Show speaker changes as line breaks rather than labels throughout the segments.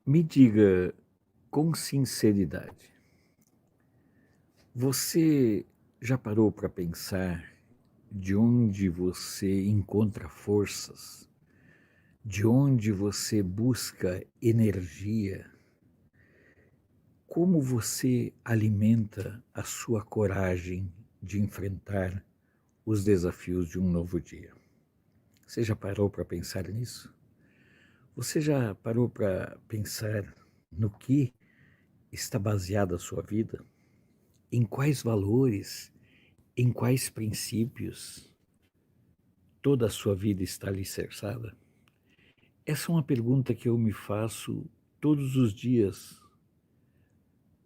Me diga com sinceridade, você já parou para pensar de onde você encontra forças, de onde você busca energia, como você alimenta a sua coragem de enfrentar os desafios de um novo dia? Você já parou para pensar nisso? Você já parou para pensar no que está baseada a sua vida? Em quais valores, em quais princípios toda a sua vida está alicerçada? Essa é uma pergunta que eu me faço todos os dias,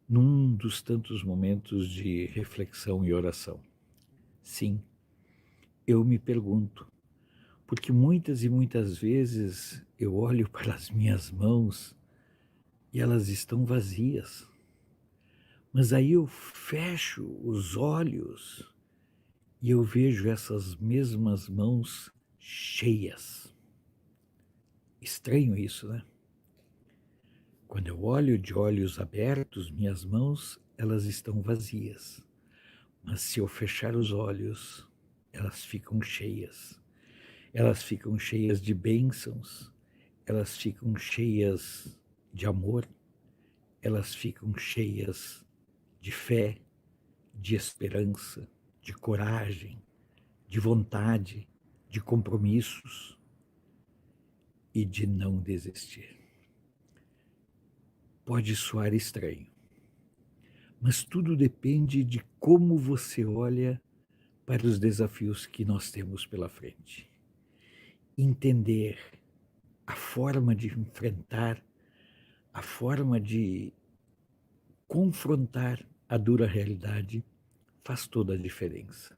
num dos tantos momentos de reflexão e oração. Sim, eu me pergunto, porque muitas e muitas vezes eu olho para as minhas mãos e elas estão vazias. Mas aí eu fecho os olhos e eu vejo essas mesmas mãos cheias. Estranho isso, né? Quando eu olho de olhos abertos, minhas mãos, elas estão vazias. Mas se eu fechar os olhos, elas ficam cheias. Elas ficam cheias de bênçãos, elas ficam cheias de amor, elas ficam cheias de fé, de esperança, de coragem, de vontade, de compromissos e de não desistir. Pode soar estranho, mas tudo depende de como você olha para os desafios que nós temos pela frente. Entender a forma de enfrentar, a forma de confrontar a dura realidade faz toda a diferença.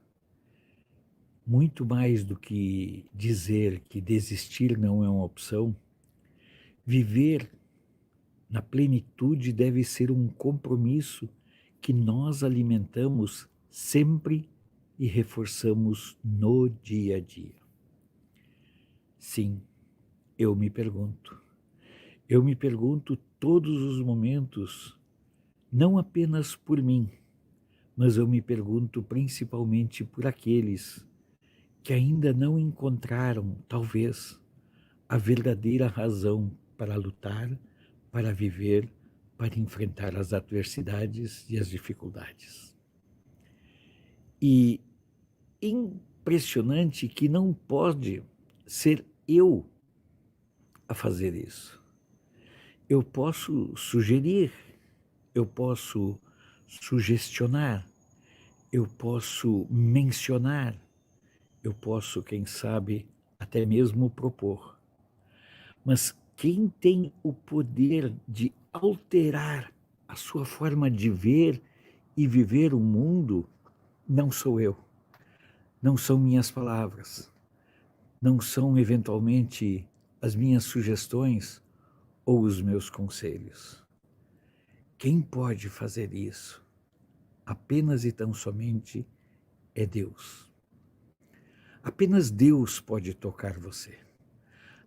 Muito mais do que dizer que desistir não é uma opção, viver na plenitude deve ser um compromisso que nós alimentamos sempre e reforçamos no dia a dia. Sim, eu me pergunto. Eu me pergunto todos os momentos, não apenas por mim, mas eu me pergunto principalmente por aqueles que ainda não encontraram, talvez, a verdadeira razão para lutar, para viver, para enfrentar as adversidades e as dificuldades. E impressionante que não pode ser eu a fazer isso. Eu posso sugerir, eu posso sugestionar, eu posso mencionar, eu posso, quem sabe, até mesmo propor. Mas quem tem o poder de alterar a sua forma de ver e viver o mundo não sou eu, não são minhas palavras, não são eventualmente as minhas sugestões ou os meus conselhos. Quem pode fazer isso, apenas e tão somente, é Deus. Apenas Deus pode tocar você.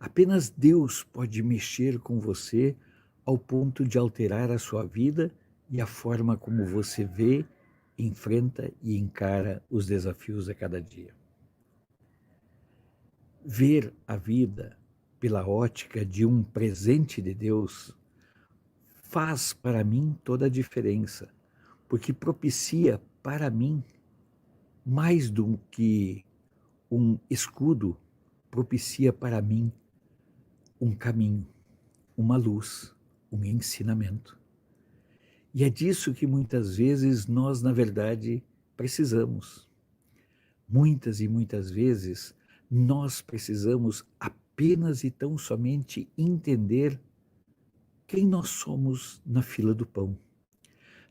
Apenas Deus pode mexer com você ao ponto de alterar a sua vida e a forma como você vê, enfrenta e encara os desafios a cada dia. Ver a vida pela ótica de um presente de Deus faz para mim toda a diferença, porque propicia para mim mais do que um escudo, propicia para mim um caminho, uma luz, um ensinamento. E é disso que muitas vezes nós, na verdade, precisamos. Muitas e muitas vezes nós precisamos apenas e tão somente entender quem nós somos na fila do pão.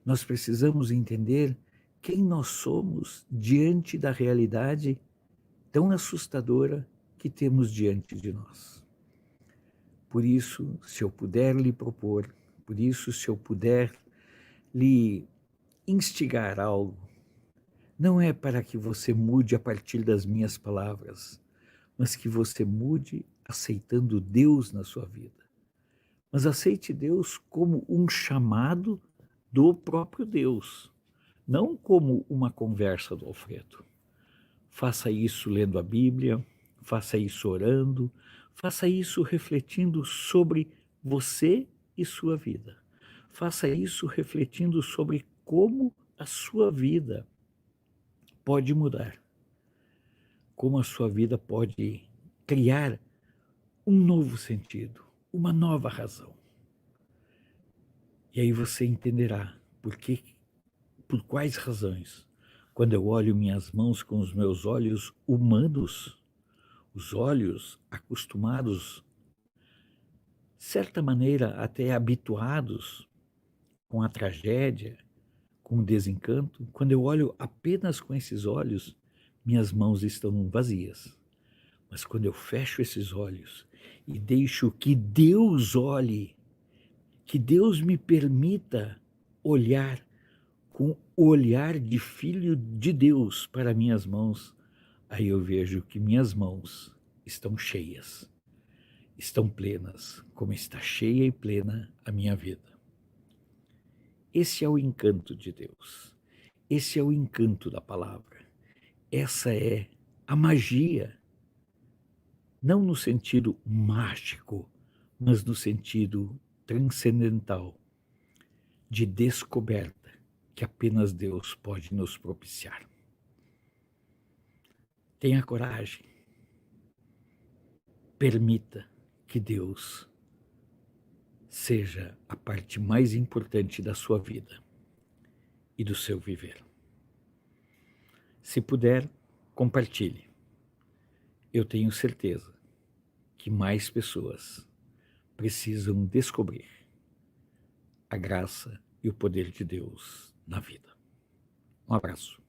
Nós precisamos entender quem nós somos diante da realidade tão assustadora que temos diante de nós. Por isso, se eu puder lhe propor, por isso, se eu puder lhe instigar algo, não é para que você mude a partir das minhas palavras, mas que você mude aceitando Deus na sua vida. Mas aceite Deus como um chamado do próprio Deus, não como uma conversa do Alfredo. Faça isso lendo a Bíblia, faça isso orando, faça isso refletindo sobre você e sua vida. Faça isso refletindo sobre como a sua vida pode mudar, como a sua vida pode criar um novo sentido, uma nova razão. E aí você entenderá por quais razões, quando eu olho minhas mãos com os meus olhos humanos, os olhos acostumados, certa maneira até habituados com a tragédia, com o desencanto, quando eu olho apenas com esses olhos, minhas mãos estão vazias. Mas quando eu fecho esses olhos e deixo que Deus olhe, que Deus me permita olhar com o olhar de filho de Deus para minhas mãos, aí eu vejo que minhas mãos estão cheias, estão plenas, como está cheia e plena a minha vida. Esse é o encanto de Deus. Esse é o encanto da palavra. Essa é a magia, não no sentido mágico, mas no sentido transcendental, de descoberta que apenas Deus pode nos propiciar. Tenha coragem. Permita que Deus seja a parte mais importante da sua vida e do seu viver. Se puder, compartilhe. Eu tenho certeza que mais pessoas precisam descobrir a graça e o poder de Deus na vida. Um abraço.